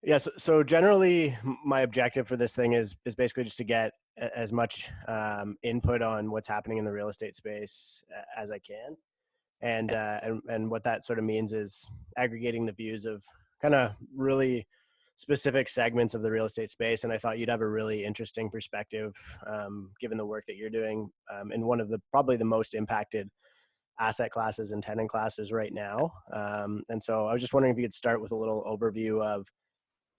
Yeah, so generally, my objective for this thing is basically just to get as much input on what's happening in the real estate space as I can, and what that sort of means is aggregating the views of kind of really specific segments of the real estate space. And I thought you'd have a really interesting perspective, given the work that you're doing in one of the probably the most impacted asset classes and tenant classes right now. And so I was just wondering if you could start with a little overview of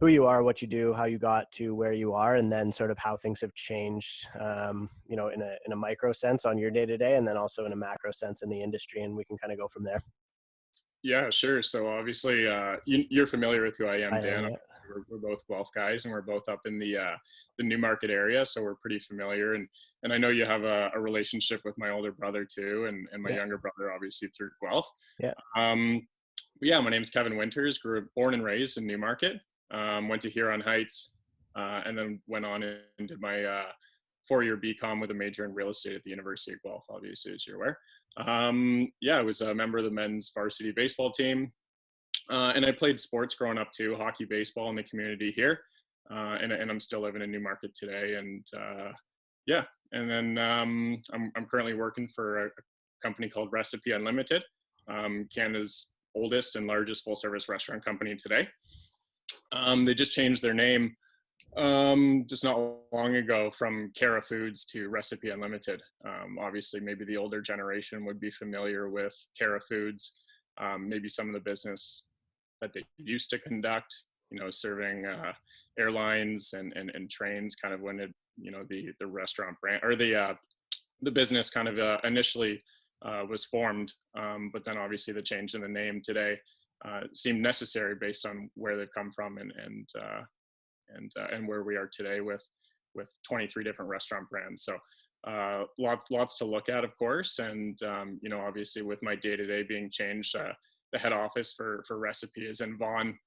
who you are, what you do, how you got to where you are, and then sort of how things have changed, in a micro sense on your day to day, and then also in a macro sense in the industry, and we can kind of go from there. Yeah, sure. So obviously, you're familiar with who I am, I am, Dan. yeah, We're both Guelph guys, and we're both up in the Newmarket area, so we're pretty familiar. And I know you have a relationship with my older brother too, and my yeah, younger brother, obviously through Guelph. yeah. Um, but yeah, my name's Kevin Winters. Born and raised in Newmarket. Went to Huron Heights, and then went on and did my 4-year BCom with a major in real estate at the University of Guelph, obviously, as you're aware. Yeah, I was a member of the men's varsity baseball team, and I played sports growing up too, hockey, baseball in the community here, and I'm still living in Newmarket today. And yeah, and then I'm currently working for a company called Recipe Unlimited, Canada's oldest and largest full service restaurant company today. They just changed their name just not long ago from Cara Foods to Recipe Unlimited. Obviously, maybe the older generation would be familiar with Cara Foods, maybe some of the business that they used to conduct, serving airlines and trains, kind of when the restaurant brand or the business kind of initially was formed, but then obviously the change in the name today seemed necessary based on where they've come from and where we are today with 23 different restaurant brands. So lots to look at, of course, and obviously with my day-to-day being changed, the head office for Recipe is in Vaughan,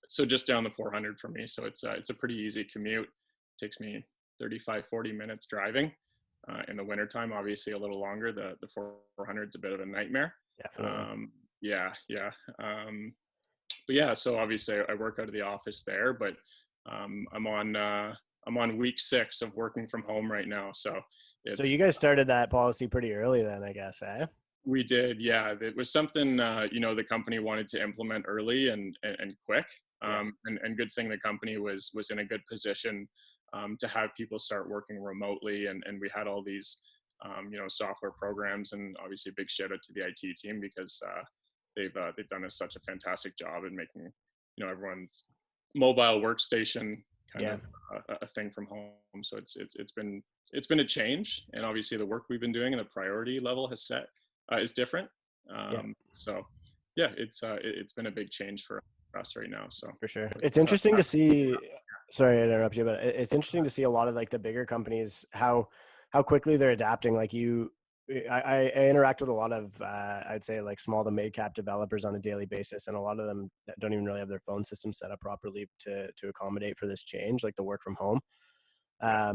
so just down the 400 for me. So it's a pretty easy commute. It takes me 35-40 minutes driving. In the wintertime, obviously a little longer. The 400 is a bit of a nightmare. Definitely. Yeah. But yeah, so obviously I work out of the office there, but I'm on week 6 of working from home right now. So So it's you guys started that policy pretty early then, I guess, eh? we did, yeah. It was something the company wanted to implement early and quick. Yeah, And good thing the company was in a good position to have people start working remotely, and we had all these software programs, and obviously a big shout out to the IT team because they've done such a fantastic job in making everyone's mobile workstation kind yeah, of a thing from home. So it's been a change, and obviously the work we've been doing and the priority level has set is different. yeah. So yeah, it's been a big change for us right now. So For sure. but, It's interesting to see, sorry to interrupt you, but it's interesting to see a lot of like the bigger companies, how quickly they're adapting. Like I interact with a lot of, I'd say like small to mid cap developers on a daily basis. And a lot of them don't even really have their phone system set up properly to accommodate for this change, like the work from home. yeah.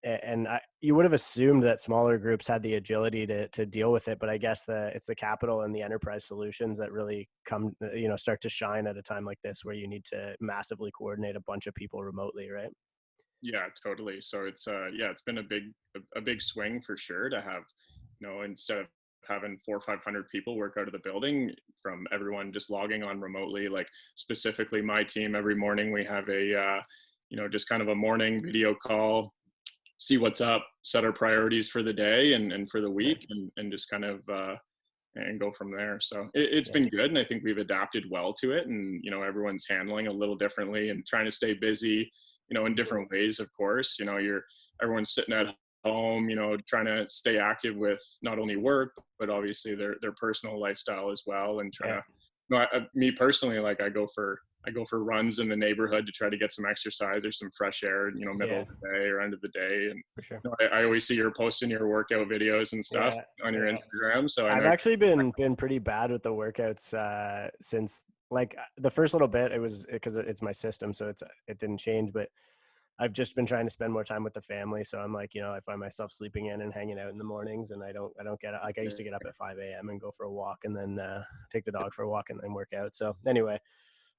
And you would have assumed that smaller groups had the agility to deal with it, but I guess it's the capital and the enterprise solutions that really start to shine at a time like this, where you need to massively coordinate a bunch of people remotely, right? Yeah, totally. So it's been a big swing for sure to have, instead of having 400 or 500 people work out of the building, from everyone just logging on remotely. Like specifically my team, every morning we have just kind of a morning video call, see what's up, set our priorities for the day and for the Nice. week, and just kind of and go from there. So it's Yeah, been good, and I think we've adapted well to it. And everyone's handling a little differently and trying to stay busy, in different ways. Of course, everyone's sitting at home, trying to stay active with not only work but obviously their personal lifestyle as well, and trying yeah, to. Me personally, like I go for runs in the neighborhood to try to get some exercise or some fresh air, middle yeah, of the day or end of the day. And for sure. I always see you're posting your workout videos and stuff Yeah, on your yeah. Instagram. So I I've know. actually been pretty bad with the workouts since like the first little bit. It was because it's my system, so it didn't change, but I've just been trying to spend more time with the family. So I'm like, I find myself sleeping in and hanging out in the mornings, and I don't get it. Like I used to get up at 5 a.m. and go for a walk, and then take the dog for a walk and then work out. So anyway,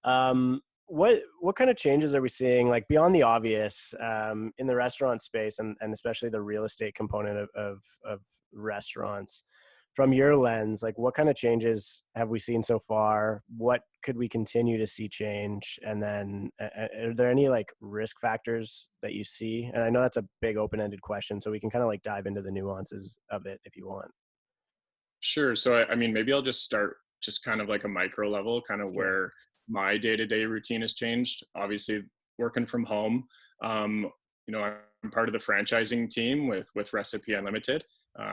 um, what kind of changes are we seeing, like beyond the obvious, in the restaurant space, and especially the real estate component of restaurants? From your lens, like what kind of changes have we seen so far? What could we continue to see change? And then are there any like risk factors that you see? And I know that's a big open-ended question, so we can kind of like dive into the nuances of it if you want. Sure. So I mean, maybe I'll just start just kind of like a micro level, kind of Yeah. where my day-to-day routine has changed. Obviously, working from home. Um, I'm part of the franchising team with Recipe Unlimited.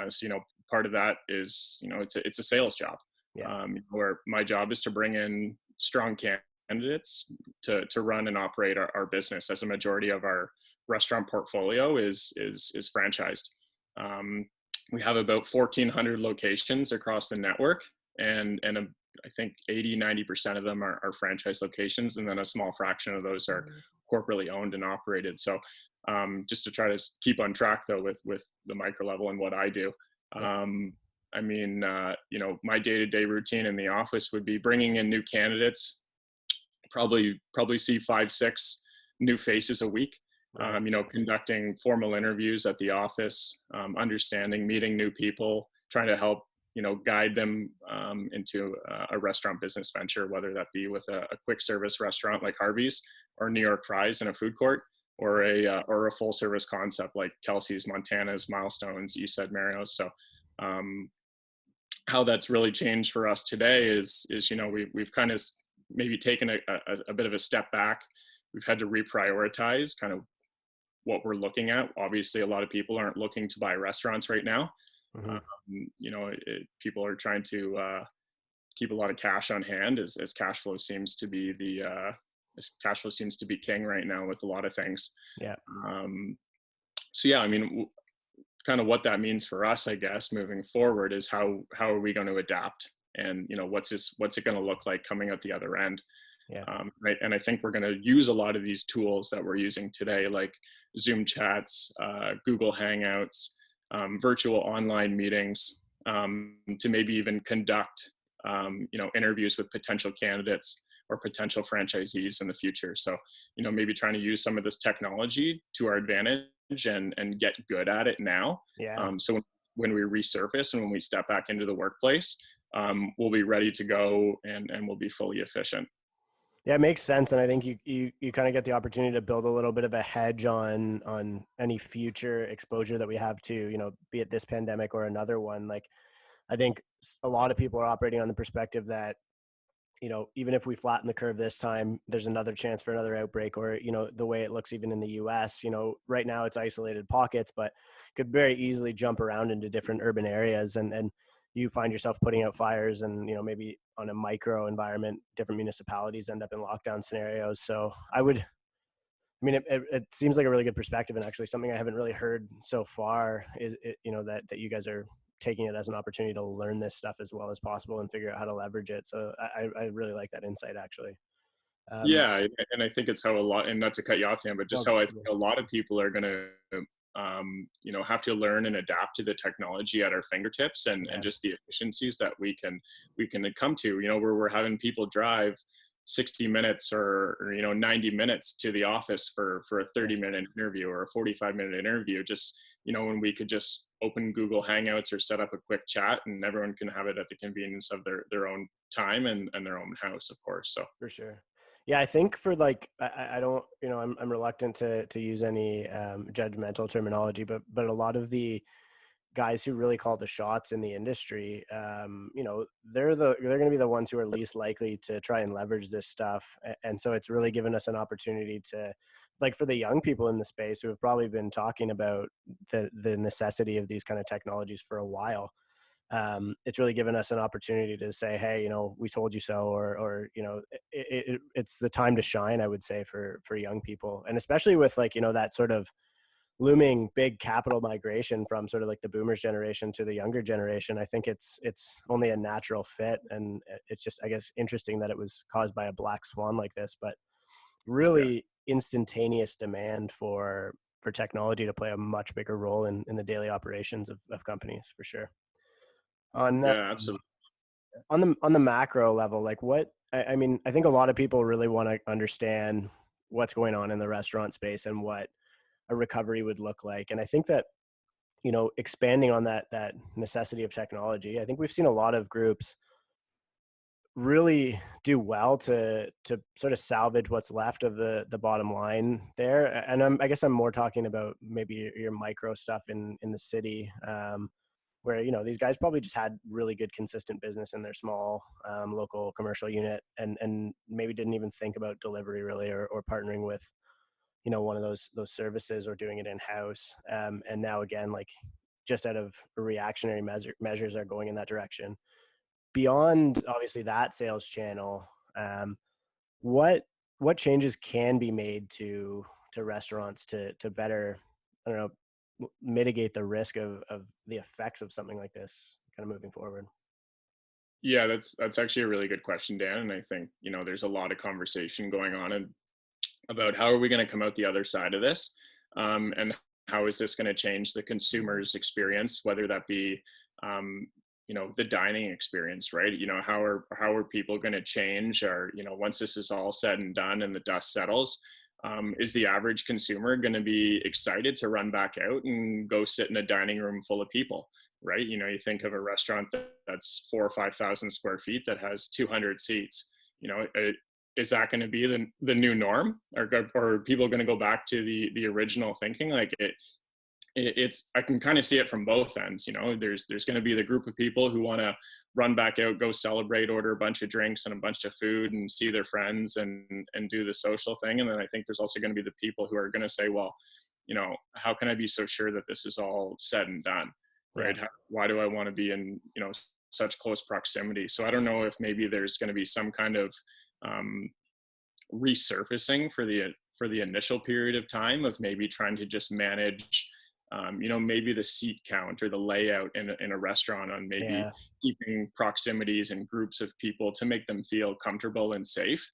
So part of that is it's a sales job, Yeah. where my job is to bring in strong candidates to run and operate our business, as a majority of our restaurant portfolio is franchised. Um, we have about 1,400 locations across the network, and I think 80-90% of them are franchise locations, and then a small fraction of those are corporately owned and operated. So just to try to keep on track though with the micro level and what I do. Yeah. um, I mean, my day-to-day routine in the office would be bringing in new candidates, probably see 5-6 new faces a week. Right. Conducting formal interviews at the office, understanding, meeting new people, trying to help guide them into a restaurant business venture, whether that be with a quick service restaurant like Harvey's, or New York Fries in a food court, or a full service concept like Kelsey's, Montana's, Milestones, Eastside Mario's. So how that's really changed for us today is we've kind of maybe taken a bit of a step back. We've had to reprioritize kind of what we're looking at. Obviously, a lot of people aren't looking to buy restaurants right now. Hmm. People are trying to keep a lot of cash on hand, as cash flow seems to be king right now with a lot of things. Yeah. Um, so yeah, I mean, kind of what that means for us, I guess, moving forward is how are we going to adapt, and what's it going to look like coming out the other end. Yeah. Right. And I think we're going to use a lot of these tools that we're using today, like Zoom chats, Google Hangouts, virtual online meetings, to maybe even conduct, interviews with potential candidates or potential franchisees in the future. So, maybe trying to use some of this technology to our advantage and get good at it now. Yeah. So when we resurface and when we step back into the workplace, we'll be ready to go, and we'll be fully efficient. Yeah, it makes sense, and I think you kind of get the opportunity to build a little bit of a hedge on any future exposure that we have to, be it this pandemic or another one. Like, I think a lot of people are operating on the perspective that, even if we flatten the curve this time, there's another chance for another outbreak, or, the way it looks even in the US, right now it's isolated pockets, but could very easily jump around into different urban areas, and you find yourself putting out fires, and, maybe on a micro environment, different municipalities end up in lockdown scenarios. So it seems like a really good perspective, and actually something I haven't really heard so far is, that you guys are taking it as an opportunity to learn this stuff as well as possible and figure out how to leverage it. So I really like that insight, actually. Yeah, and I think it's how a lot, and not to cut you off, Dan, but just No, how I think a lot of people are going to, have to learn and adapt to the technology at our fingertips, and yeah, just the efficiencies that we can come to. Where we're having people drive 60 minutes or 90 minutes to the office for a yeah, 30-minute interview or a 45-minute interview. Just when we could just open Google Hangouts or set up a quick chat, and everyone can have it at the convenience of their own time and their own house, of course. So. for sure. Yeah, I think for like, I don't, I'm reluctant to use any judgmental terminology, but a lot of the guys who really call the shots in the industry, they're going to be the ones who are least likely to try and leverage this stuff. And so it's really given us an opportunity to, like, for the young people in the space who have probably been talking about the necessity of these kind of technologies for a while. It's really given us an opportunity to say, hey, we told you so, or it's the time to shine, I would say, for young people, and especially with, like, that sort of looming big capital migration from sort of like the boomers generation to the younger generation. I think it's only a natural fit, and it's just, I guess, interesting that it was caused by a black swan like this, but Yeah. really instantaneous demand for technology to play a much bigger role in the daily operations of companies, for sure. On Yeah, absolutely. on the macro level, like I mean, I think a lot of people really want to understand what's going on in the restaurant space and what a recovery would look like. And I think that, expanding on that necessity of technology, I think we've seen a lot of groups really do well to sort of salvage what's left of the bottom line there. And I guess I'm more talking about maybe your micro stuff in the city, where these guys probably just had really good consistent business in their small local commercial unit, and maybe didn't even think about delivery really, or partnering with one of those services, or doing it in house. And now again, like, just out of reactionary measures are going in that direction. Beyond obviously that sales channel, what changes can be made to restaurants to better, I don't know, mitigate the risk of the effects of something like this kind of moving forward? Yeah, that's actually a really good question, Dan. And I think, there's a lot of conversation going on and about how are we going to come out the other side of this, and how is this going to change the consumer's experience, whether that be, the dining experience, right? How are people going to change, or once this is all said and done and the dust settles, is the average consumer going to be excited to run back out and go sit in a dining room full of people, right? You think of a restaurant that's 4 or 5 thousand square feet that has 200 seats. Is that going to be the new norm, or are people going to go back to the original thinking? Like it's I can kind of see it from both ends. There's going to be the group of people who want to run back out, go celebrate, order a bunch of drinks and a bunch of food and see their friends and do the social thing. And then I think there's also going to be the people who are going to say, well, how can I be so sure that this is all said and done, Yeah. right? Why do I want to be in such close proximity? So I don't know if maybe there's going to be some kind of um, resurfacing for the initial period of time of maybe trying to just manage, maybe the seat count or the layout in a restaurant, on maybe Yeah. keeping proximities and groups of people to make them feel comfortable and safe.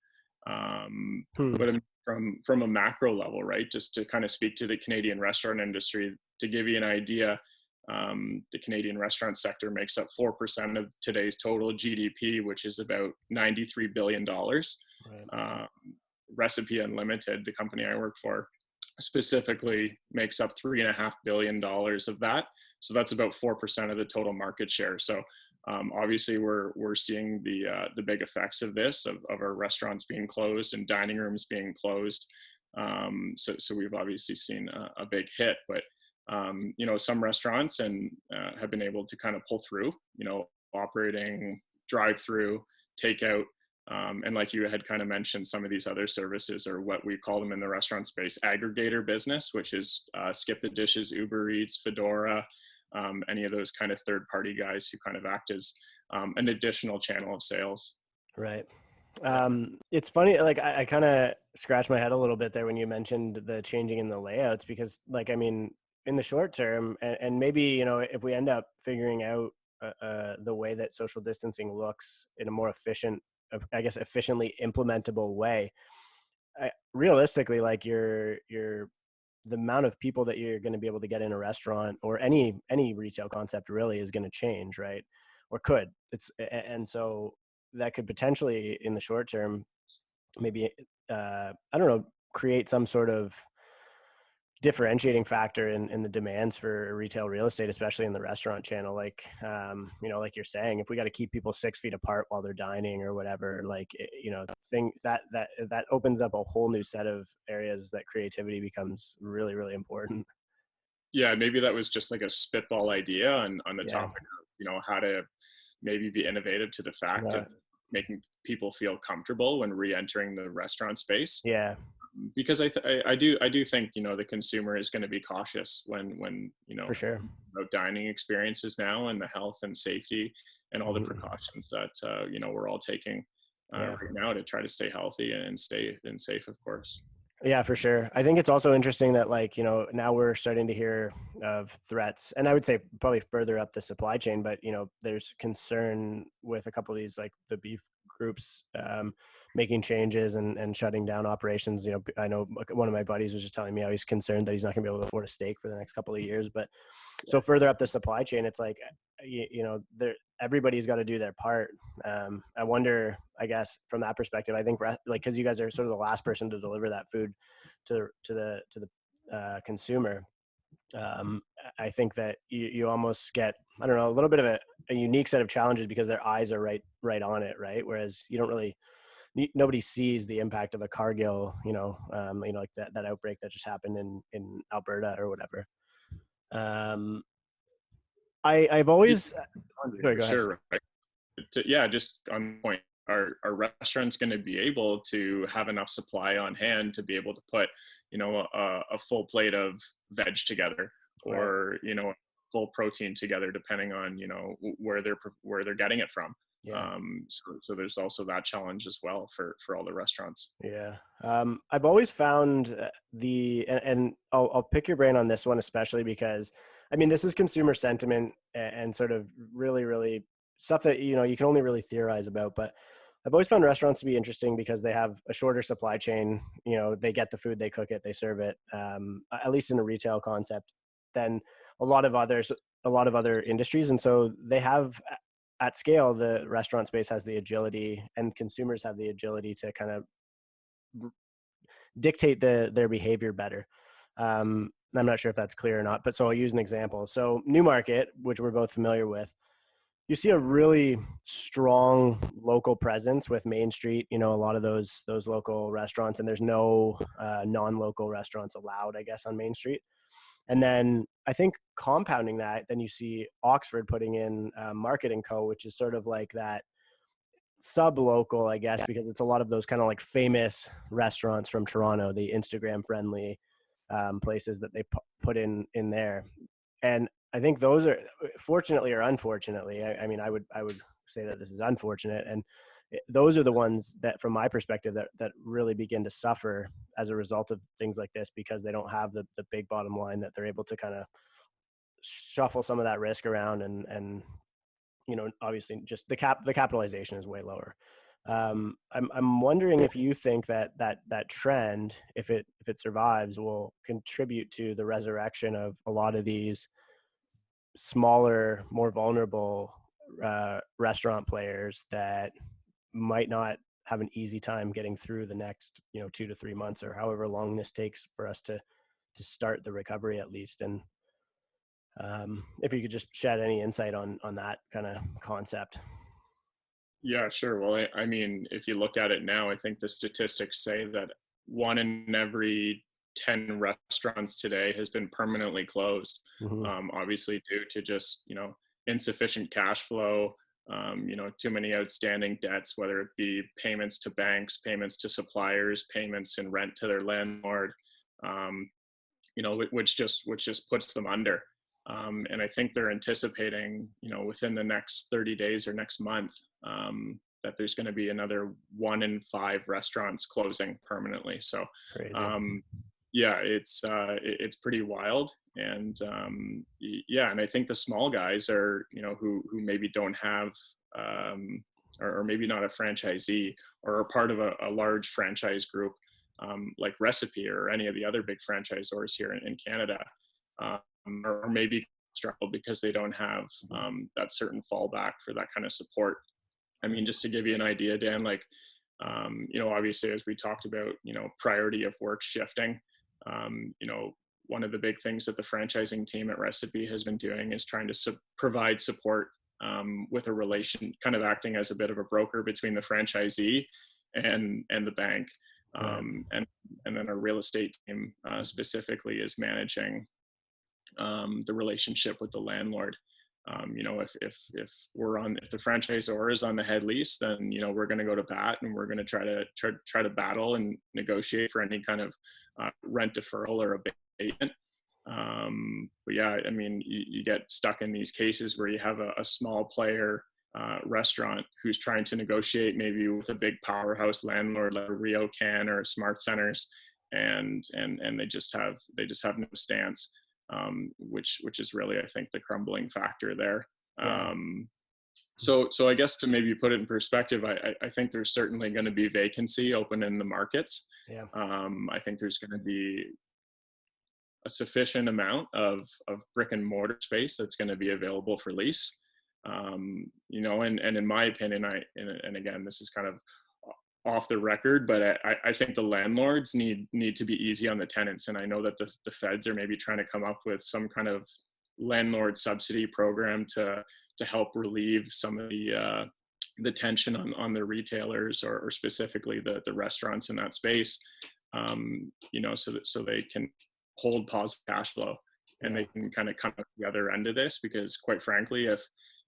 Um, Hmm. but from a macro level, right, just to kind of speak to the Canadian restaurant industry, to give you an idea, the Canadian restaurant sector makes up 4% of today's total GDP, which is about $93 billion. Right. Uh, Recipe Unlimited, the company I work for, specifically makes up $3.5 billion of that. So that's about 4% of the total market share. So obviously, we're seeing the big effects of this, of our restaurants being closed and dining rooms being closed. So we've obviously seen a big hit, but some restaurants have been able to kind of pull through, operating drive-through, takeout, and like you had kind of mentioned, some of these other services, or what we call them in the restaurant space, aggregator business, which is Skip the Dishes, Uber Eats, Fedora, any of those kind of third-party guys who kind of act as an additional channel of sales. Right. Yeah. It's funny, like I kind of scratched my head a little bit there when you mentioned the changing in the layouts, because, like, I mean, in the short term, and maybe, if we end up figuring out the way that social distancing looks in a more efficient, I guess, efficiently implementable way, realistically, like, the amount of people that you're going to be able to get in a restaurant, or any retail concept, really is going to change, right? Or could. And so that could potentially, in the short term, maybe, I don't know, create some sort of differentiating factor in the demands for retail real estate, especially in the restaurant channel. Like, like you're saying, if we got to keep people 6 feet apart while they're dining or whatever, like, thing that opens up a whole new set of areas that creativity becomes really, really important. Yeah, maybe that was just like a spitball idea on the Yeah. topic of, how to maybe be innovative to the fact of Right. making people feel comfortable when re-entering the restaurant space. Yeah, Because I do think, the consumer is going to be cautious when for sure. about dining experiences now, and the health and safety and all the Mhm. precautions that we're all taking Yeah. right now to try to stay healthy and stay safe, of course. Yeah, for sure. I think it's also interesting that, like, now we're starting to hear of threats, and I would say probably further up the supply chain, but, there's concern with a couple of these, like the beef groups, making changes and shutting down operations. I know, like, one of my buddies was just telling me how he's concerned that he's not going to be able to afford a steak for the next couple of years. But so further up the supply chain, it's like, there, everybody's got to do their part. I wonder, I guess, from that perspective, I think like, cause you guys are sort of the last person to deliver that food to the consumer. um, I think that you almost get, I don't know, a little bit of a unique set of challenges because their eyes are right on it, right? Whereas you don't really, nobody sees the impact of a Cargill, like that outbreak that just happened in Alberta or whatever. Um, I've Yeah, always, sorry, for go ahead. sure. Right. Yeah, just on point. Are restaurants going to be able to have enough supply on hand to be able to put, a full plate of veg together, Right. or full protein together, depending on where they're getting it from. Yeah. So there's also that challenge as well for all the restaurants. Yeah. I've always found and I'll pick your brain on this one, especially because, I mean, this is consumer sentiment and sort of really, really stuff that, you can only really theorize about, but I've always found restaurants to be interesting because they have a shorter supply chain. They get the food, they cook it, they serve it, at least in a retail concept, than a lot of others, a lot of other industries. And so they have, at scale, the restaurant space has the agility, and consumers have the agility to kind of dictate their behavior better. I'm not sure if that's clear or not, but so I'll use an example. So Newmarket, which we're both familiar with, you see a really strong local presence with Main Street. A lot of those local restaurants, and there's no non-local restaurants allowed, I guess, on Main Street. And then I think compounding that, then you see Oxford putting in Market and Co., which is sort of like that sub-local, I guess, because it's a lot of those kind of like famous restaurants from Toronto, the Instagram friendly places that they put in there. And I think those are, fortunately or unfortunately, I mean, I would say that this is unfortunate, and those are the ones that, from my perspective, that really begin to suffer as a result of things like this, because they don't have the big bottom line that they're able to kind of shuffle some of that risk around, and obviously just the capitalization is way lower. I'm wondering if you think that trend, if it survives, will contribute to the resurrection of a lot of these smaller, more vulnerable restaurant players that might not have an easy time getting through the next 2 to 3 months, or however long this takes for us to start the recovery, at least. And if you could just shed any insight on that kind of concept. Yeah, sure. Well, I mean, if you look at it now, I think the statistics say that one in every 10 restaurants today has been permanently closed. Mm-hmm. Obviously, due to just, insufficient cash flow, too many outstanding debts, whether it be payments to banks, payments to suppliers, payments in rent to their landlord, um, which just puts them under. And I think they're anticipating, within the next 30 days or next month, that there's going to be another 1 in 5 restaurants closing permanently. So, Crazy. yeah, it's pretty wild. And yeah, and I think the small guys are, who maybe don't have, or maybe not a franchisee, or are part of a large franchise group, like Recipe or any of the other big franchisors here in Canada, or maybe struggle because they don't have that certain fallback for that kind of support. I mean, just to give you an idea, Dan, like, obviously, as we talked about, priority of work shifting, one of the big things that the franchising team at Recipe has been doing is trying to provide support, with a relation, kind of acting as a bit of a broker between the franchisee and the bank. Right. And then our real estate team specifically is managing the relationship with the landlord. If the franchisor is on the head lease, then we're going to go to bat, and we're going to try to battle and negotiate for any kind of rent deferral or abatement. But yeah, I mean, you get stuck in these cases where you have a small player restaurant who's trying to negotiate maybe with a big powerhouse landlord like a Rio Can or a Smart Centers, and they just have no stance, which is really, I think, the crumbling factor there. Yeah. So I guess to maybe put it in perspective, I think there's certainly going to be vacancy open in the markets. Yeah. I think there's going to be a sufficient amount of brick and mortar space that's going to be available for lease. And in my opinion, and again, this is kind of off the record, but I think the landlords need to be easy on the tenants. And I know that the feds are maybe trying to come up with some kind of landlord subsidy program to help relieve some of the tension on the retailers, or specifically the restaurants in that space, so they can hold positive cash flow, and Yeah. they can kind of come out the other end of this. Because quite frankly, if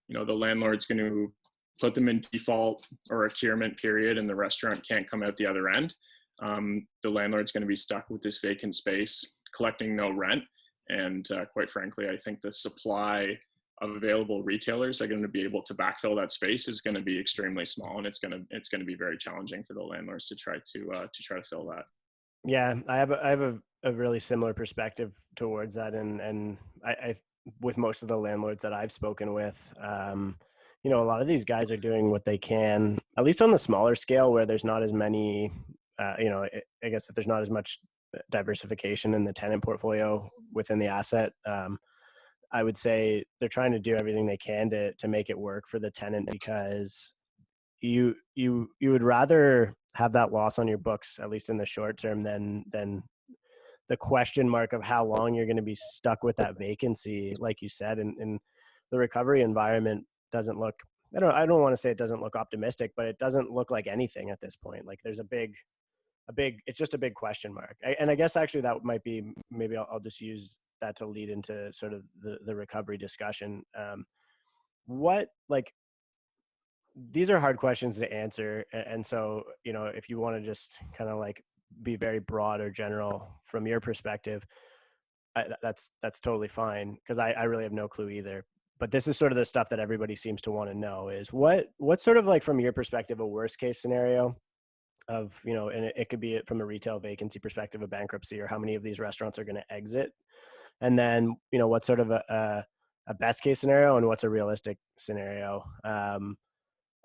the landlord's going to put them in default or a curement period and the restaurant can't come out the other end, the landlord's going to be stuck with this vacant space collecting no rent. And quite frankly, I think the supply of available retailers that are going to be able to backfill that space is going to be extremely small, and it's going to be very challenging for the landlords to try to fill that. Yeah, I have a really similar perspective towards that, and I with most of the landlords that I've spoken with, a lot of these guys are doing what they can, at least on the smaller scale, where there's not as many, I guess if there's not as much diversification in the tenant portfolio within the asset. I would say they're trying to do everything they can to make it work for the tenant, because you would rather have that loss on your books, at least in the short term, than the question mark of how long you're going to be stuck with that vacancy. Like you said, and the recovery environment doesn't look, I don't want to say it doesn't look optimistic, but it doesn't look like anything at this point. Like there's a big, it's just a big question mark. And I guess actually that might be, maybe I'll just use that to lead into sort of the recovery discussion. What, like, these are hard questions to answer. And so, if you want to just kind of like be very broad or general from your perspective, that's totally fine, because I really have no clue either. But this is sort of the stuff that everybody seems to want to know is what's sort of like, from your perspective, a worst case scenario of, and it could be from a retail vacancy perspective, a bankruptcy, or how many of these restaurants are going to exit. And then, what's sort of a best case scenario, and what's a realistic scenario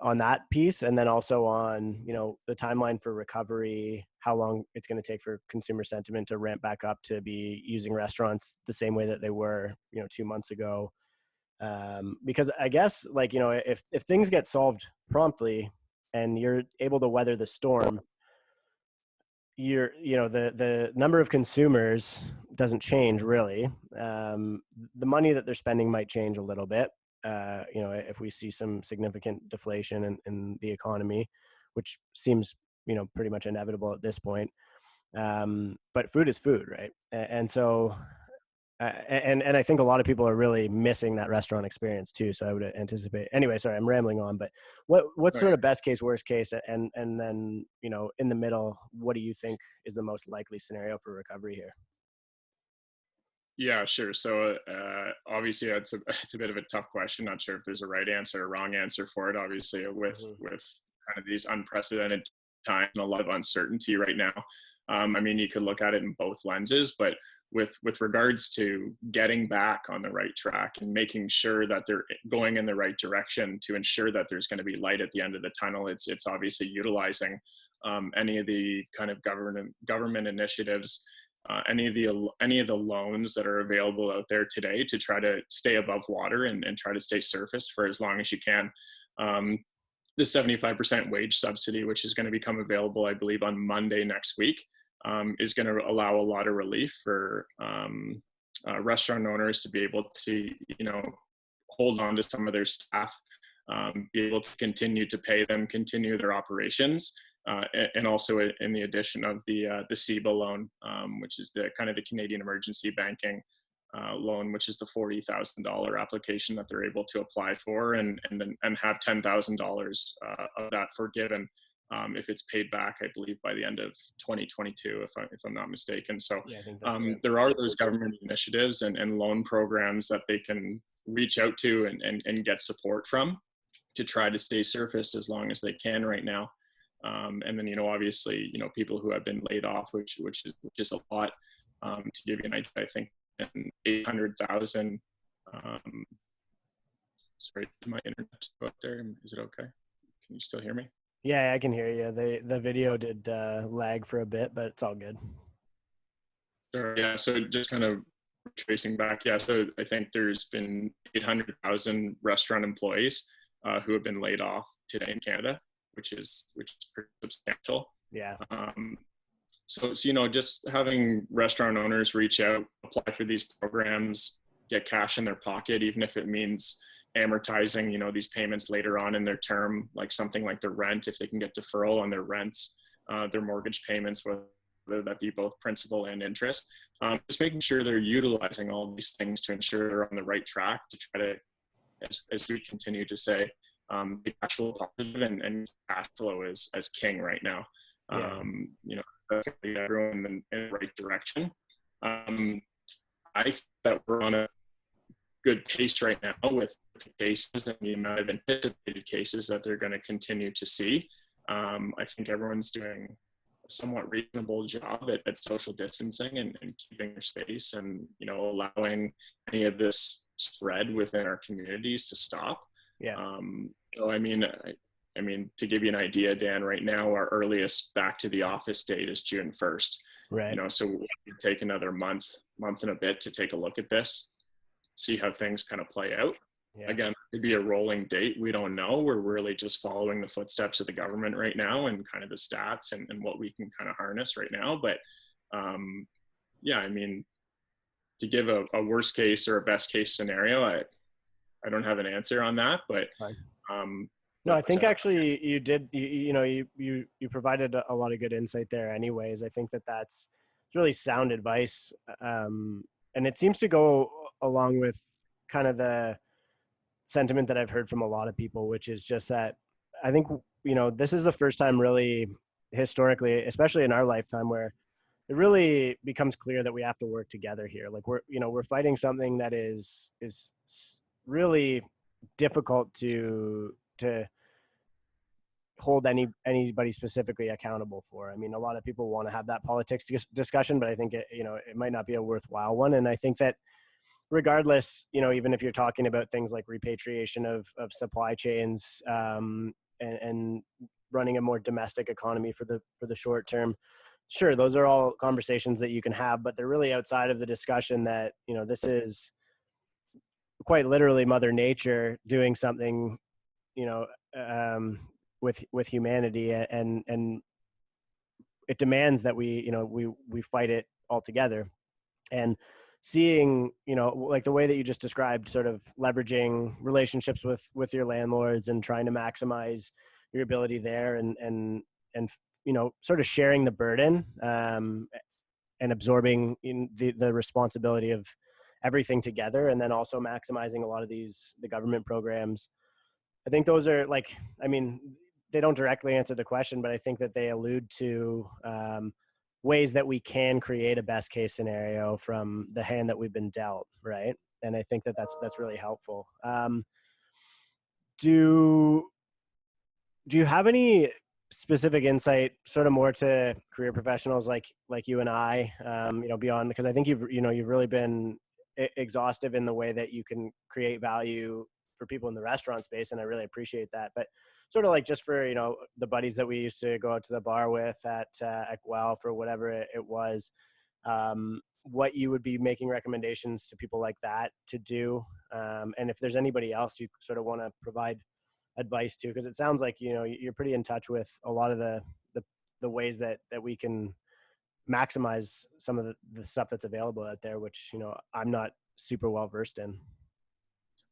on that piece. And then also on, the timeline for recovery, how long it's going to take for consumer sentiment to ramp back up to be using restaurants the same way that they were, 2 months ago. Because I guess, like, if things get solved promptly and you're able to weather the storm, the number of consumers doesn't change really. The money that they're spending might change a little bit. If we see some significant deflation in the economy, which seems, pretty much inevitable at this point. But food is food, right? And so, and I think a lot of people are really missing that restaurant experience too. So I would anticipate. Anyway, sorry, I'm rambling on. But what's sort of best case, worst case, and then, in the middle, what do you think is the most likely scenario for recovery here? Yeah, sure. So obviously, it's a bit of a tough question. Not sure if there's a right answer or wrong answer for it. Obviously, with kind of these unprecedented times and a lot of uncertainty right now. I mean, you could look at it in both lenses, but with regards to getting back on the right track and making sure that they're going in the right direction to ensure that there's going to be light at the end of the tunnel, it's obviously utilizing any of the kind of government initiatives, any of the loans that are available out there today to try to stay above water and try to stay surfaced for as long as you can. The 75% wage subsidy, which is going to become available, I believe, on Monday next week, is going to allow a lot of relief for restaurant owners to be able to, hold on to some of their staff, be able to continue to pay them, continue their operations. And also in the addition of the CEBA loan, which is the kind of the Canadian Emergency Banking loan, which is the $40,000 application that they're able to apply for, and have $10,000 of that forgiven if it's paid back, I believe, by the end of 2022, if I'm not mistaken. So Yeah, I think that's right. there are those government initiatives and loan programs that they can reach out to and get support from to try to stay surfaced as long as they can right now. And then, obviously, people who have been laid off, which is a lot. To give you an idea, I think 800,000. Sorry, my internet out there. Is it okay? Can you still hear me? Yeah, I can hear you. The video did lag for a bit, but it's all good. Sure. Yeah. So just kind of tracing back, yeah. So I think there's been 800,000 restaurant employees who have been laid off today in Canada, which is pretty substantial. Yeah. So, just having restaurant owners reach out, apply for these programs, get cash in their pocket, even if it means amortizing, these payments later on in their term, like something like the rent, if they can get deferral on their rents, their mortgage payments, whether that be both principal and interest. Just making sure they're utilizing all these things to ensure they're on the right track to try to, as we continue to say, be cash flow positive, and cash flow is as king right now. Yeah. That's going to lead everyone in the right direction. I think that we're on a good pace right now with the cases and the amount of anticipated cases that they're going to continue to see. I think everyone's doing a somewhat reasonable job at social distancing and keeping their space, and allowing any of this spread within our communities to stop. Yeah. So I mean, to give you an idea, Dan, right now our earliest back to the office date is June 1st. Right. So we could take another month and a bit to take a look at this, see how things kind of play out. Yeah. Again, it'd be a rolling date. We don't know. We're really just following the footsteps of the government right now, and kind of the stats and what we can kind of harness right now. But yeah, I mean, to give a worst case or a best case scenario, I don't have an answer on that, but no, I think actually you did, you provided a lot of good insight there anyways. I think it's really sound advice. And it seems to go along with kind of the sentiment that I've heard from a lot of people, which is just that I think, this is the first time really historically, especially in our lifetime, where it really becomes clear that we have to work together here. Like we're fighting something that is really difficult to hold anybody specifically accountable for. I mean, a lot of people want to have that politics discussion, but I think it might not be a worthwhile one. And I think that regardless, even if you're talking about things like repatriation of supply chains, and running a more domestic economy for the short term, sure, those are all conversations that you can have, but they're really outside of the discussion that, this is quite literally Mother Nature doing something, with humanity, and it demands that we fight it all together. And seeing, like the way that you just described, sort of leveraging relationships with your landlords and trying to maximize your ability there, and sort of sharing the burden, and absorbing the responsibility of everything together, and then also maximizing a lot of the government programs. I think those are they don't directly answer the question, but I think that they allude to ways that we can create a best case scenario from the hand that we've been dealt, right? And I think that's really helpful. Do you have any specific insight, sort of more to career professionals like you and I, beyond, because I think you've really been exhaustive in the way that you can create value for people in the restaurant space, and I really appreciate that. But sort of like, just for the buddies that we used to go out to the bar with at Guelph or whatever it was, what you would be making recommendations to people like that to do, and if there's anybody else you sort of want to provide advice to, because it sounds like you're pretty in touch with a lot of the ways that we can maximize some of the stuff that's available out there, which I'm not super well versed in.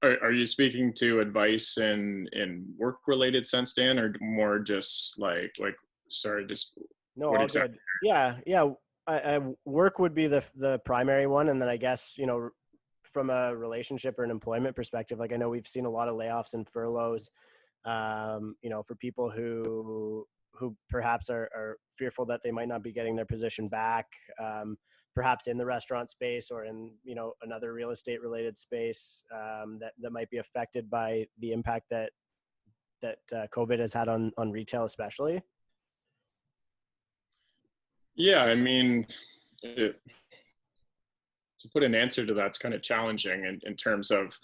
Are you speaking to advice in work related sense, Dan, or more just like sorry, just no, all good. Yeah. I work would be the primary one, and then I guess from a relationship or an employment perspective, like I know we've seen a lot of layoffs and furloughs, for people who perhaps are fearful that they might not be getting their position back, perhaps in the restaurant space or in another real estate related space, that might be affected by the impact that COVID has had on retail, especially. Yeah, I mean, to put an answer to that's kind of challenging in terms of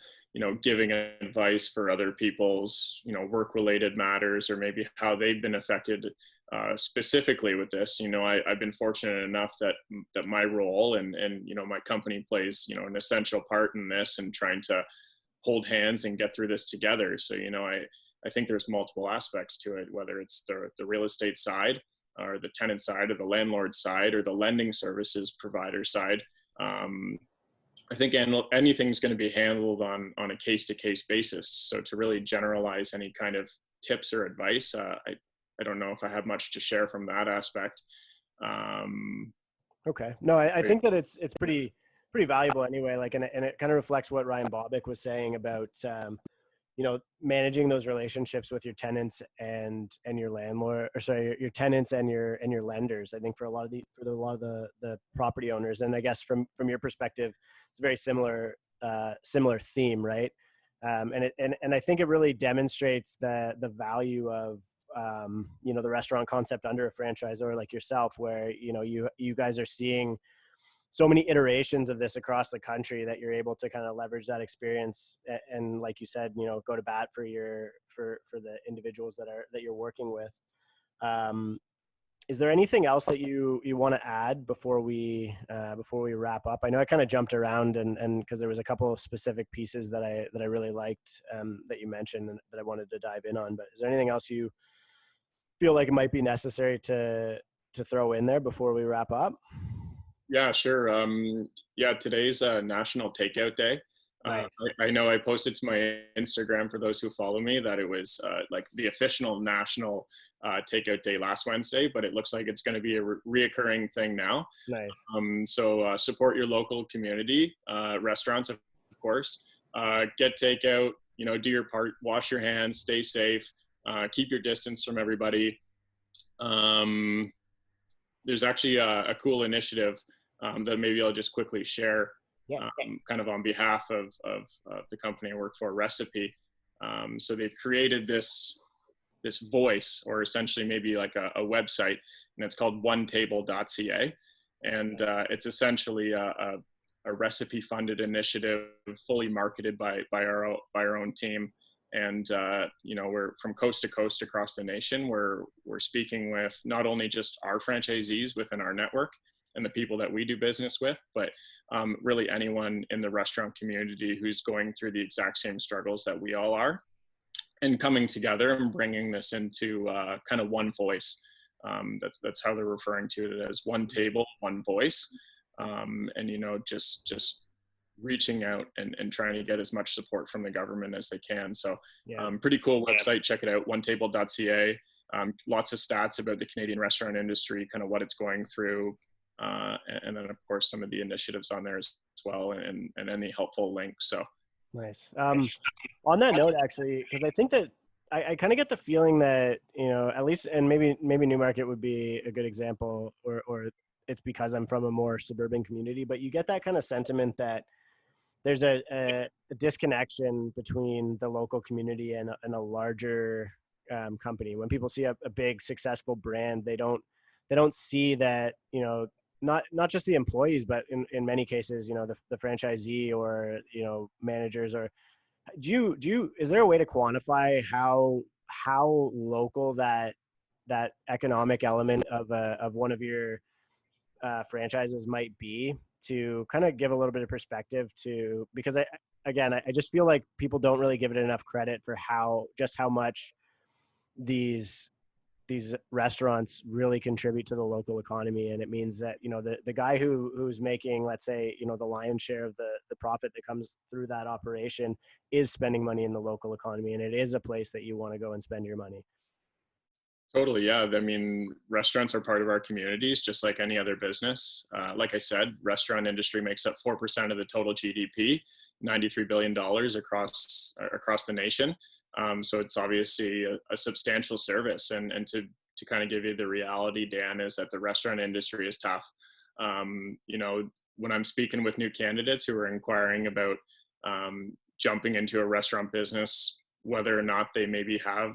giving advice for other people's work related matters, or maybe how they've been affected specifically with this, I've been fortunate enough that my role and my company plays, an essential part in this and trying to hold hands and get through this together. So, I think there's multiple aspects to it, whether it's the real estate side or the tenant side or the landlord side or the lending services provider side. I think anything's going to be handled on a case-to-case basis. So to really generalize any kind of tips or advice, I don't know if I have much to share from that aspect. Okay. No, I think that it's pretty valuable anyway. Like, and it kind of reflects what Ryan Bobick was saying about, managing those relationships with your tenants and your landlord, or sorry, your tenants and your lenders. I think for a lot of the property owners, and I guess from your perspective, it's a very similar theme, right? And I think it really demonstrates the value of the restaurant concept under a franchisor like yourself, where you guys are seeing so many iterations of this across the country that you're able to kind of leverage that experience and like you said, go to bat for the individuals that you're working with. Is there anything else that you want to add before we wrap up? I know I kind of jumped around and because there was a couple of specific pieces that I really liked that you mentioned and that I wanted to dive in on, but is there anything else you feel like it might be necessary to throw in there before we wrap up? Yeah, sure. Today's National Takeout Day. Nice. I know I posted to my Instagram for those who follow me that it was like the official National Takeout Day last Wednesday, but it looks like it's going to be a reoccurring thing now. Nice. So support your local community, restaurants, of course. Get takeout, do your part, wash your hands, stay safe, keep your distance from everybody. There's actually a cool initiative that maybe I'll just quickly share, kind of on behalf of the company I work for, Recipe. So they've created this voice, or essentially maybe like a website, and it's called onetable.ca. And it's essentially a recipe-funded initiative, fully marketed by our own team. And we're from coast to coast across the nation. We're speaking with not only just our franchisees within our network and the people that we do business with, but really anyone in the restaurant community who's going through the exact same struggles that we all are, and coming together and bringing this into kind of one voice. That's how they're referring to it, as one table, one voice, and just reaching out and trying to get as much support from the government as they can. So pretty cool website. Check it out, onetable.ca. Lots of stats about the Canadian restaurant industry, kind of what it's going through. And then of course some of the initiatives on there as well, and any helpful links. So nice. On that note, actually, because I think that I kind of get the feeling that, at least, and maybe Newmarket would be a good example, or it's because I'm from a more suburban community, but you get that kind of sentiment that there's a disconnection between the local community and a larger company. When people see a big successful brand, they don't see that, not just the employees, but in many cases, the franchisee or, managers. Or is there a way to quantify how local that economic element of one of your franchises might be, to kind of give a little bit of perspective to, because I just feel like people don't really give it enough credit for how much these restaurants really contribute to the local economy. And it means that, the guy who's making, let's say, the lion's share of the profit that comes through that operation is spending money in the local economy. And it is a place that you want to go and spend your money. Totally. Yeah. I mean, restaurants are part of our communities, just like any other business. Like I said, restaurant industry makes up 4% of the total GDP, $93 billion across the nation. So it's obviously a substantial service. And to kind of give you the reality, Dan, is that the restaurant industry is tough. When I'm speaking with new candidates who are inquiring about jumping into a restaurant business, whether or not they maybe have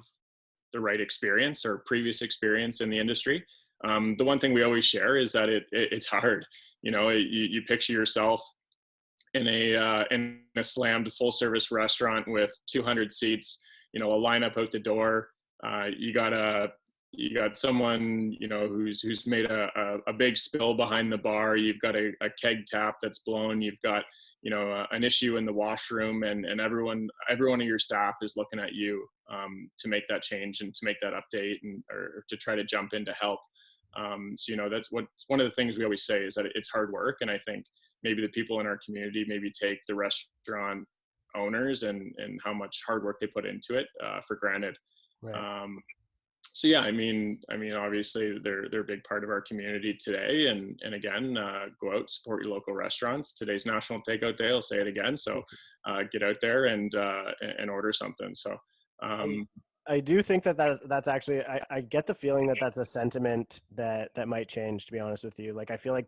the right experience or previous experience in the industry, the one thing we always share is that it's hard. You picture yourself in a slammed full service restaurant with 200 seats, a lineup out the door. You gotta you got someone, who's made a big spill behind the bar. You've got a keg tap that's blown. You've got, an issue in the washroom, and everyone of your staff is looking at you to make that change and to make that update, or to try to jump in to help. So, that's one of the things we always say, is that it's hard work. And I think maybe the people in our community maybe take the restaurant owners and how much hard work they put into it for granted. Right. So yeah, I mean, obviously they're a big part of our community today. And again, go out, support your local restaurants. Today's National Takeout Day. I'll say it again. So get out there and order something. So I do think that's actually, I get the feeling that that's a sentiment that might change, to be honest with you. Like, I feel like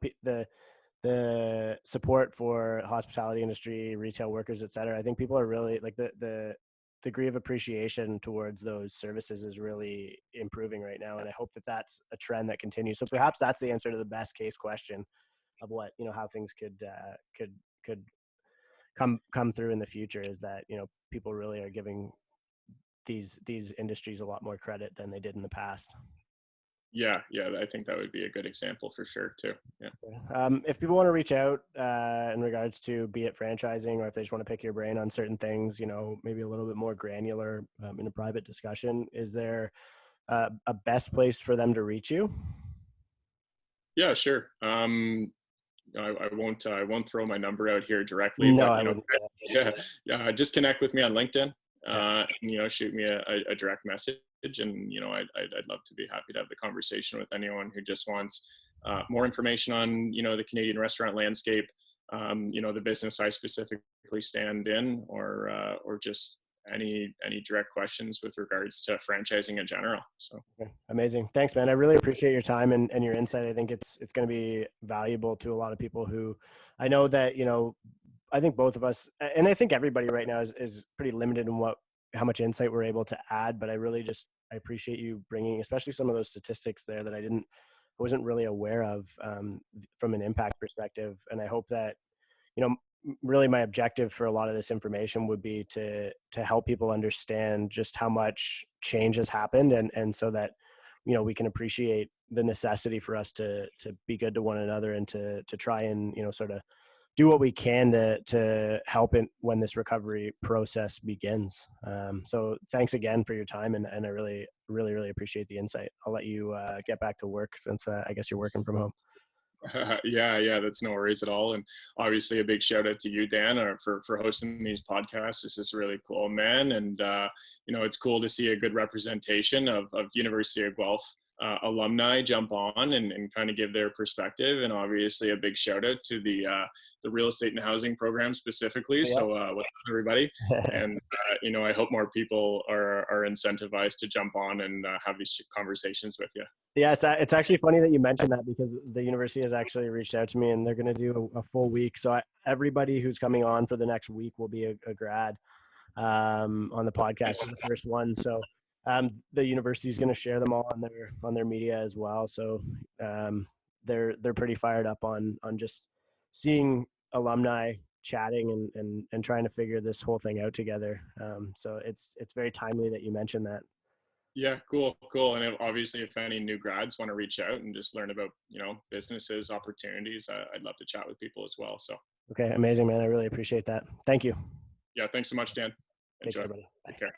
the support for hospitality industry, retail workers, et cetera, I think people are really, like, the degree of appreciation towards those services is really improving right now. And I hope that that's a trend that continues. So perhaps that's the answer to the best case question of what, how things could come through in the future, is that, people really are giving these industries a lot more credit than they did in the past. yeah, I think that would be a good example for sure too. Yeah. If people want to reach out in regards to, be it franchising, or if they just want to pick your brain on certain things, maybe a little bit more granular in a private discussion, is there a best place for them to reach you? Yeah, sure. I won't throw my number out here directly, No, but I wouldn't. yeah, just connect with me on LinkedIn. Shoot me a direct message, and I'd love to be happy to have the conversation with anyone who just wants more information on the Canadian restaurant landscape, the business I specifically stand in, or just any direct questions with regards to franchising in general. So Okay. Amazing. Thanks, man. I really appreciate your time and your insight. I think it's going to be valuable to a lot of people who, I know that, I think both of us, and I think everybody right now is pretty limited in how much insight we're able to add, but I really I appreciate you bringing, especially some of those statistics there that I wasn't really aware of from an impact perspective. And I hope that, really my objective for a lot of this information would be to help people understand just how much change has happened, and so that, we can appreciate the necessity for us to be good to one another, and to try and, sort of do what we can to help it when this recovery process begins. So thanks again for your time, and I really, really, really appreciate the insight. I'll let you get back to work, since I guess you're working from home. yeah, that's no worries at all. And obviously a big shout out to you, Dan, for hosting these podcasts. This is really cool, man. And it's cool to see a good representation of University of Guelph alumni jump on and kind of give their perspective. And obviously a big shout out to the real estate and housing program specifically. Yeah. So what's up, everybody? And I hope more people are incentivized to jump on and have these conversations with you. Yeah, it's actually funny that you mentioned that, because the university has actually reached out to me, and they're going to do a full week. So everybody who's coming on for the next week will be a grad on the podcast, so the first one. So the university is going to share them all on their media as well. So they're pretty fired up on just seeing alumni chatting and trying to figure this whole thing out together. So it's very timely that you mentioned that. Yeah, cool. And obviously, if any new grads want to reach out and just learn about, businesses, opportunities, I'd love to chat with people as well. So. Okay, amazing, man. I really appreciate that. Thank you. Yeah, thanks so much, Dan. Take Enjoy. care, buddy. Bye. Take care.